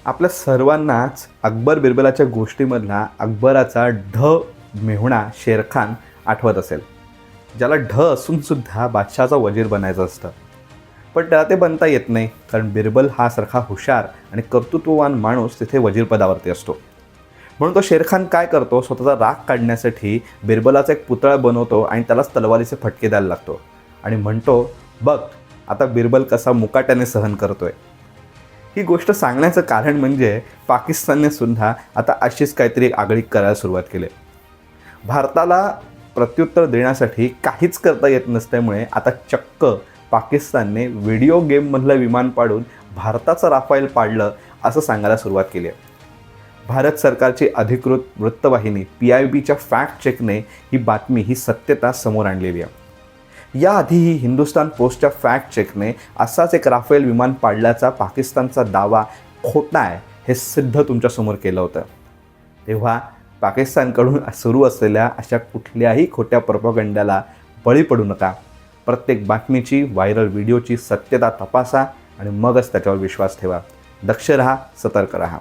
आपल्या सर्वांनाच अकबर बिरबलाच्या गोष्टीमधला अकबराचा मेहुणा शेरखान आठवत असेल, ज्याला असूनसुद्धा बादशहाचा वजीर बनायचं असतं. पण त्याला ते बनता येत नाही, कारण बिरबल हा सारखा हुशार आणि कर्तृत्ववान माणूस तिथे वजीरपदावरती असतो. म्हणून तो शेरखान काय करतो, स्वतःचा राग काढण्यासाठी बिरबलाचा एक पुतळा बनवतो आणि त्यालाच तलवारीचे फटके द्यायला लागतो आणि म्हणतो, बघ आता बिरबल कसा मुकाट्याने सहन करतोय. ही गोष्ट सांगण्याचं कारण म्हणजे पाकिस्तानने सुद्धा आता अशीच काहीतरी आगळीक करायला सुरुवात केली. भारताला प्रत्युत्तर देण्यासाठी काहीच करता येत नसल्यामुळे आता चक्क पाकिस्तानने व्हिडिओ गेममधलं विमान पाडून भारताचं राफेल पाडलं असं सांगायला सुरुवात केली आहे. भारत सरकारची अधिकृत वृत्तवाहिनी PIBच्या फॅक्ट चेकने ही सत्यता समोर आणलेली आहे. याआधीही हिंदुस्तान पोस्टच्या फॅक्ट चेकने असाच एक राफेल विमान पाडल्याचा पाकिस्तानचा दावा खोटा आहे हे सिद्ध तुमच्यासमोर केलं होतं. तेव्हा पाकिस्तानकडून सुरू असलेल्या अशा कुठल्याही खोट्या प्रोपगंडाला बळी पडू नका. प्रत्येक बातमीची, व्हायरल व्हिडिओची सत्यता तपासा आणि मगच त्याच्यावर विश्वास ठेवा. दक्ष रहा, सतर्क रहा.